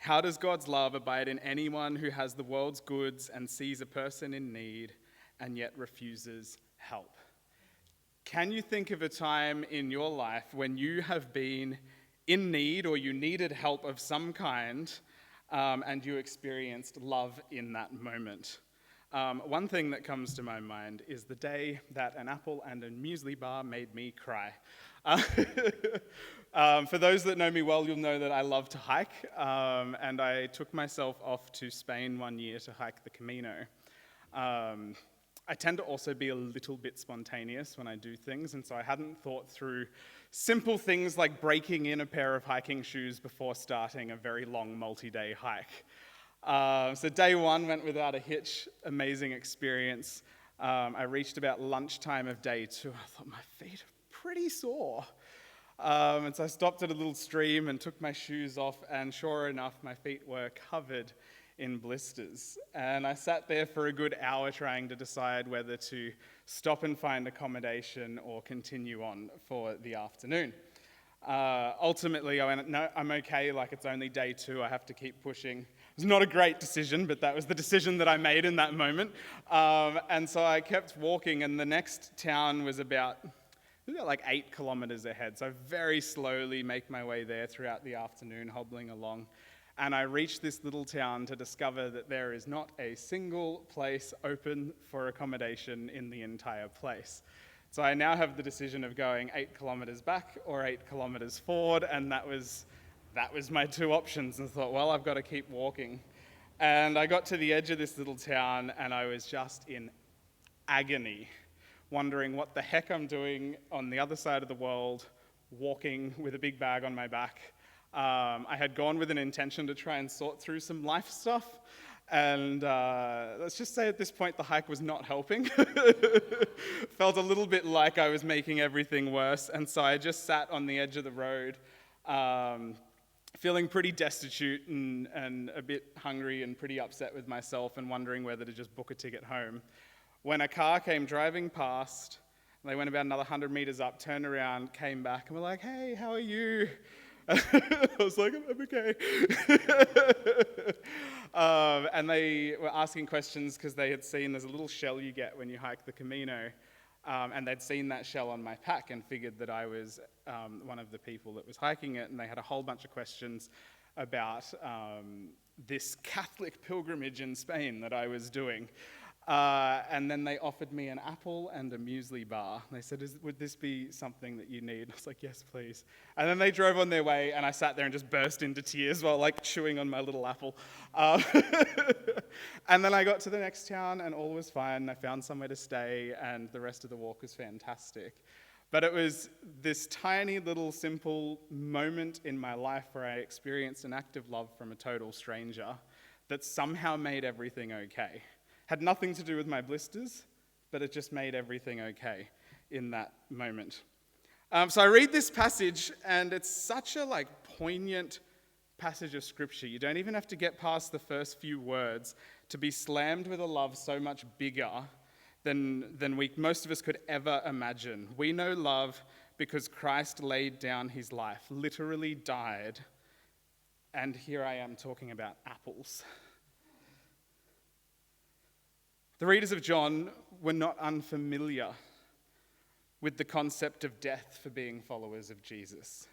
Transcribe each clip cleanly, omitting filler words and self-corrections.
How does God's love abide in anyone who has the world's goods and sees a person in need and yet refuses help? Can you think of a time in your life when you have been in need or you needed help of some kind and you experienced love in that moment? One thing that comes to my mind is the day that an apple and a muesli bar made me cry. For those that know me well, you'll know that I love to hike, and I took myself off to Spain one year to hike the Camino. I tend to also be a little bit spontaneous when I do things, and so I hadn't thought through simple things like breaking in a pair of hiking shoes before starting a very long multi-day hike. So day one went without a hitch, amazing experience. I reached about lunchtime of day two. I thought my feet are pretty sore. And so I stopped at a little stream and took my shoes off, and sure enough, my feet were covered in blisters. And I sat there for a good hour trying to decide whether to stop and find accommodation or continue on for the afternoon. Ultimately, I went, no, I'm okay, like it's only day two, I have to keep pushing. It was not a great decision, but that was the decision that I made in that moment. And so I kept walking, and the next town was about like 8 kilometers ahead. So I very slowly make my way there throughout the afternoon, hobbling along. And I reached this little town to discover that there is not a single place open for accommodation in the entire place. So I now have the decision of going 8 kilometers back or 8 kilometers forward, and that was my two options. And I thought, well, I've got to keep walking. And I got to the edge of this little town, and I was just in agony, wondering what the heck I'm doing on the other side of the world, walking with a big bag on my back. I had gone with an intention to try and sort through some life stuff, and let's just say at this point the hike was not helping. Felt a little bit like I was making everything worse, and so I just sat on the edge of the road, feeling pretty destitute and a bit hungry and pretty upset with myself and wondering whether to just book a ticket home, when a car came driving past. They went about another 100 meters up, turned around, came back, and were like, hey, how are you? I was like, I'm okay. And they were asking questions because they had seen there's a little shell you get when you hike the Camino, and they'd seen that shell on my pack and figured that I was one of the people that was hiking it, and they had a whole bunch of questions about this Catholic pilgrimage in Spain that I was doing. And then they offered me an apple and a muesli bar. They said, would this be something that you need? I was like, yes, please. And then they drove on their way, and I sat there and just burst into tears while like chewing on my little apple. And then I got to the next town, and all was fine. I found somewhere to stay, and the rest of the walk was fantastic. But it was this tiny little simple moment in my life where I experienced an act of love from a total stranger that somehow made everything okay. Had nothing to do with my blisters, but it just made everything okay in that moment. So I read this passage, and it's such a poignant passage of scripture. You don't even have to get past the first few words to be slammed with a love so much bigger than most of us could ever imagine. We know love because Christ laid down his life, literally died, and here I am talking about apples. The readers of John were not unfamiliar with the concept of death for being followers of Jesus.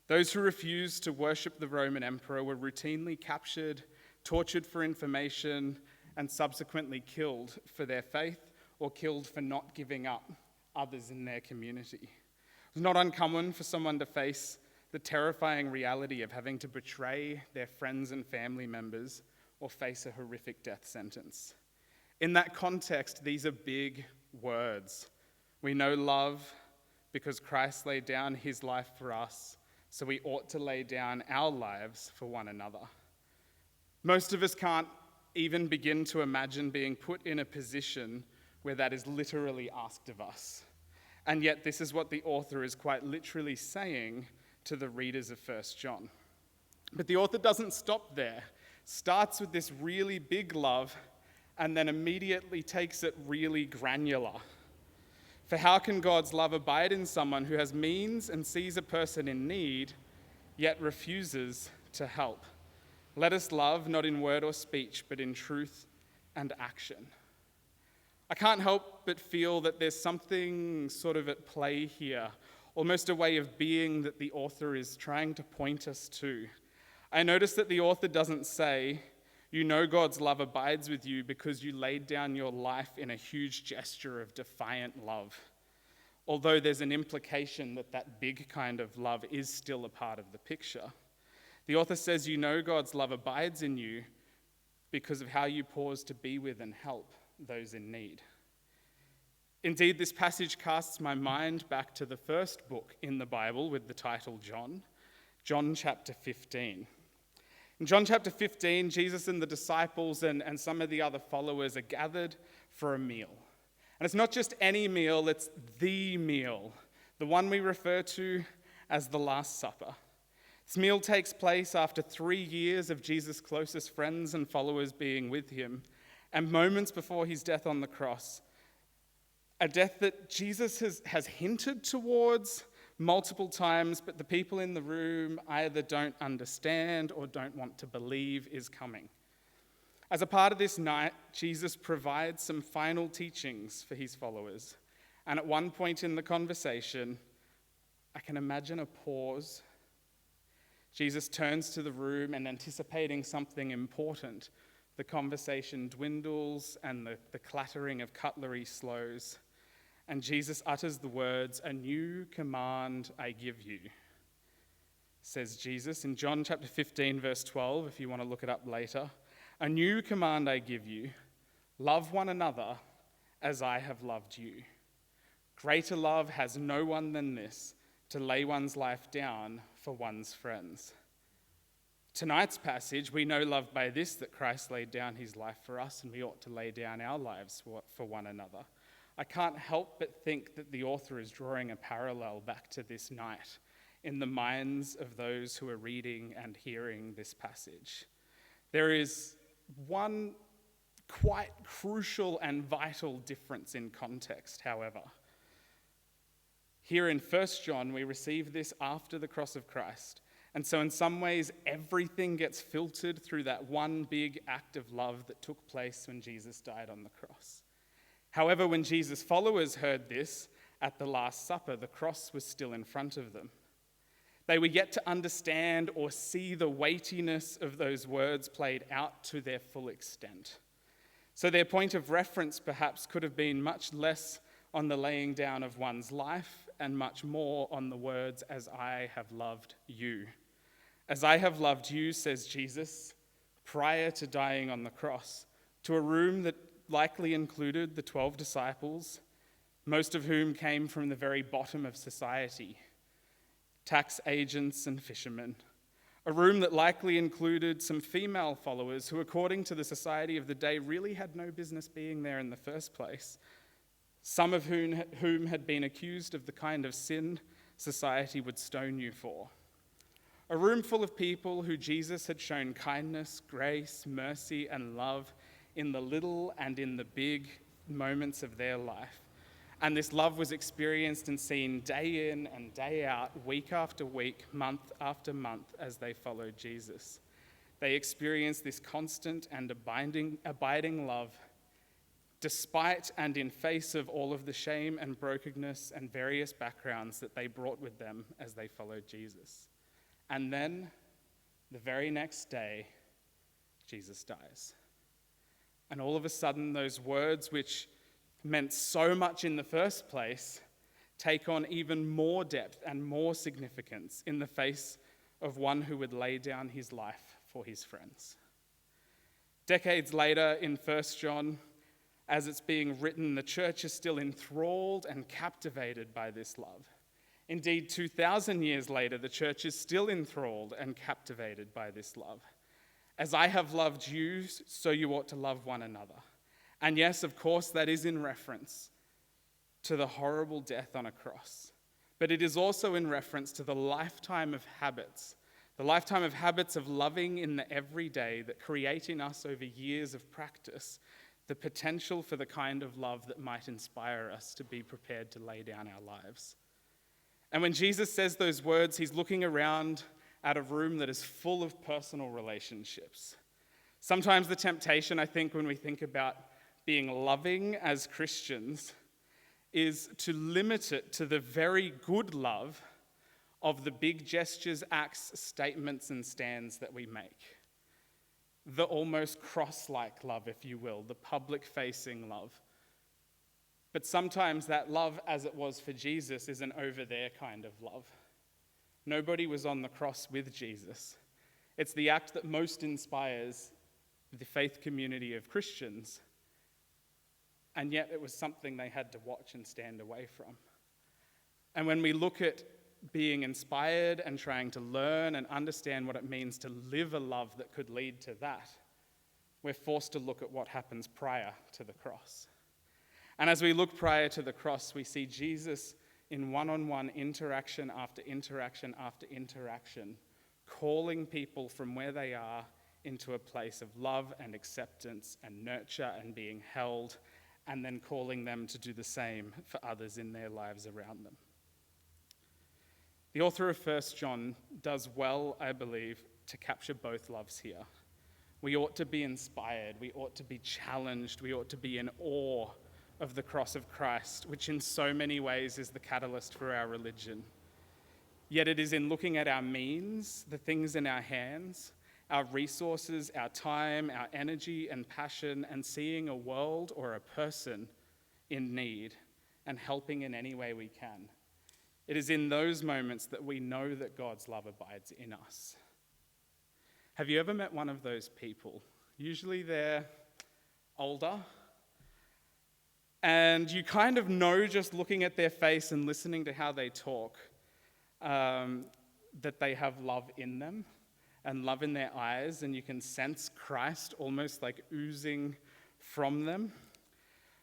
Those who refused to worship the Roman emperor were routinely captured, tortured for information, and subsequently killed for their faith or killed for not giving up others in their community. It was not uncommon for someone to face the terrifying reality of having to betray their friends and family members or face a horrific death sentence. In that context, these are big words. We know love because Christ laid down his life for us, so we ought to lay down our lives for one another. Most of us can't even begin to imagine being put in a position where that is literally asked of us. And yet this is what the author is quite literally saying to the readers of 1 John. But the author doesn't stop there. Starts with this really big love and then immediately takes it really granular. For how can God's love abide in someone who has means and sees a person in need, yet refuses to help? Let us love not in word or speech, but in truth and action. I can't help but feel that there's something sort of at play here, almost a way of being that the author is trying to point us to. I notice that the author doesn't say, you know God's love abides with you because you laid down your life in a huge gesture of defiant love. Although there's an implication that that big kind of love is still a part of the picture. The author says, you know God's love abides in you because of how you pause to be with and help those in need. Indeed, this passage casts my mind back to the first book in the Bible with the title John chapter 15. In John chapter 15, Jesus and the disciples and some of the other followers are gathered for a meal. And it's not just any meal, it's the meal, the one we refer to as the Last Supper. This meal takes place after 3 years of Jesus' closest friends and followers being with him, and moments before his death on the cross, a death that Jesus has hinted towards multiple times, but the people in the room either don't understand or don't want to believe is coming. As a part of this night, Jesus provides some final teachings for his followers. And at one point in the conversation, I can imagine a pause. Jesus turns to the room and, anticipating something important, the conversation dwindles and the clattering of cutlery slows. And Jesus utters the words, "A new command I give you," says Jesus in John chapter 15, verse 12, if you want to look it up later. "A new command I give you, love one another as I have loved you. Greater love has no one than this, to lay one's life down for one's friends." Tonight's passage, we know love by this, that Christ laid down his life for us, and we ought to lay down our lives for one another. I can't help but think that the author is drawing a parallel back to this night in the minds of those who are reading and hearing this passage. There is one quite crucial and vital difference in context, however. Here in 1 John, we receive this after the cross of Christ. And so in some ways, everything gets filtered through that one big act of love that took place when Jesus died on the cross. However, when Jesus' followers heard this at the Last Supper, the cross was still in front of them. They were yet to understand or see the weightiness of those words played out to their full extent. So their point of reference perhaps could have been much less on the laying down of one's life and much more on the words, "As I have loved you." As I have loved you, says Jesus, prior to dying on the cross, to a room that likely included the 12 disciples, most of whom came from the very bottom of society, tax agents and fishermen. A room that likely included some female followers who, according to the society of the day, really had no business being there in the first place, some of whom had been accused of the kind of sin society would stone you for. A room full of people who Jesus had shown kindness, grace, mercy, and love in the little and in the big moments of their life. And this love was experienced and seen day in and day out, week after week, month after month as they followed Jesus. They experienced this constant and abiding love, despite and in face of all of the shame and brokenness and various backgrounds that they brought with them as they followed Jesus. And then, the very next day, Jesus dies. And all of a sudden, those words which meant so much in the first place take on even more depth and more significance in the face of one who would lay down his life for his friends. Decades later, in 1 John, as it's being written, the church is still enthralled and captivated by this love. Indeed, 2,000 years later, the church is still enthralled and captivated by this love. As I have loved you, so you ought to love one another. And yes, of course, that is in reference to the horrible death on a cross. But it is also in reference to the lifetime of habits of loving in the everyday that create in us over years of practice the potential for the kind of love that might inspire us to be prepared to lay down our lives. And when Jesus says those words, he's looking around at a room that is full of personal relationships. Sometimes the temptation, I think, when we think about being loving as Christians is to limit it to the very good love of the big gestures, acts, statements, and stands that we make. The almost cross-like love, if you will, the public-facing love. But sometimes that love, as it was for Jesus, is an over-there kind of love. Nobody was on the cross with Jesus. It's the act that most inspires the faith community of Christians. And yet it was something they had to watch and stand away from. And when we look at being inspired and trying to learn and understand what it means to live a love that could lead to that, we're forced to look at what happens prior to the cross. And as we look prior to the cross, we see Jesus in one-on-one interaction after interaction after interaction, calling people from where they are into a place of love and acceptance and nurture and being held, and then calling them to do the same for others in their lives around them. The author of 1 John does well, I believe, to capture both loves here. We ought to be inspired, we ought to be challenged, we ought to be in awe of the cross of Christ, which in so many ways is the catalyst for our religion. Yet it is in looking at our means, the things in our hands, our resources, our time, our energy and passion, and seeing a world or a person in need and helping in any way we can. It is in those moments that we know that God's love abides in us. Have you ever met one of those people? Usually they're older, and you kind of know just looking at their face and listening to how they talk that they have love in them and love in their eyes, and you can sense Christ almost like oozing from them.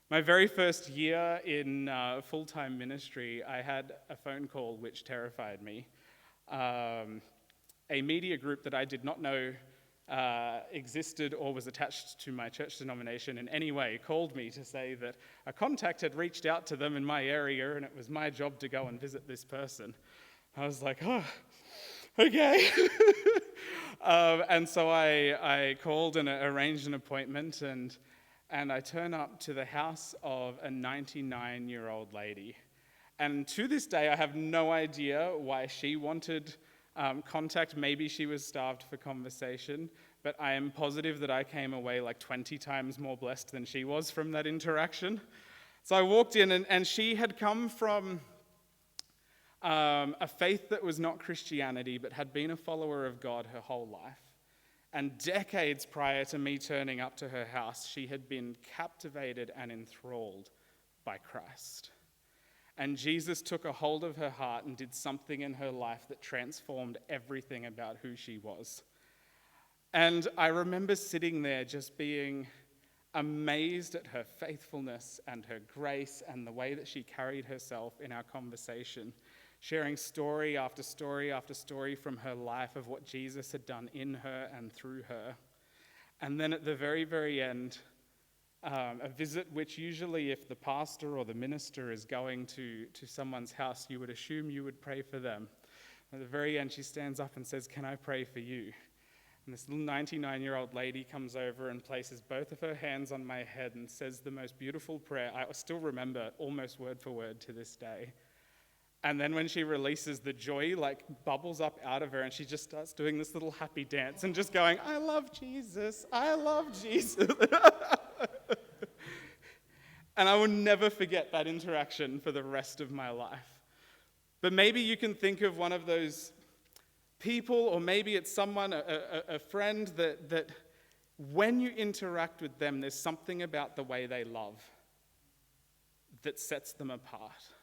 My very first year in full-time ministry, I had a phone call which terrified me. A media group that I did not know existed or was attached to my church denomination in any way called me to say that a contact had reached out to them in my area and it was my job to go and visit this person. I was like, oh, okay. And so I called and arranged an appointment, and I turn up to the house of a 99-year-old lady. And to this day, I have no idea why she wanted contact. Maybe she was starved for conversation, but I am positive that I came away like 20 times more blessed than she was from that interaction. So I walked in, and she had come from a faith that was not Christianity, but had been a follower of God her whole life. And decades prior to me turning up to her house, she had been captivated and enthralled by Christ. And Jesus took a hold of her heart and did something in her life that transformed everything about who she was. And I remember sitting there just being amazed at her faithfulness and her grace and the way that she carried herself in our conversation, sharing story after story after story from her life of what Jesus had done in her and through her. And then at the very, very end, a visit which usually if the pastor or the minister is going to someone's house, you would assume you would pray for them. At the very end, she stands up and says, "Can I pray for you?" And this little 99-year-old lady comes over and places both of her hands on my head and says the most beautiful prayer. I still remember it almost word for word to this day. And then when she releases, the joy like bubbles up out of her, and she just starts doing this little happy dance and just going, "I love Jesus, I love Jesus." And I will never forget that interaction for the rest of my life. But maybe you can think of one of those people, or maybe it's someone, a friend that when you interact with them, there's something about the way they love that sets them apart.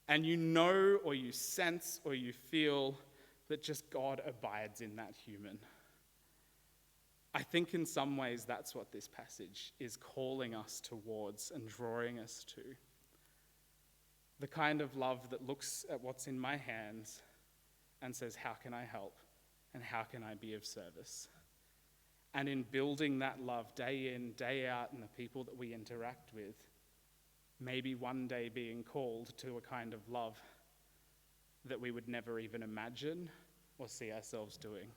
And you know, or you sense, or you feel that just God abides in that human. I think in some ways that's what this passage is calling us towards and drawing us to. The kind of love that looks at what's in my hands and says, how can I help and how can I be of service? And in building that love day in, day out in the people that we interact with, maybe one day being called to a kind of love that we would never even imagine or see ourselves doing.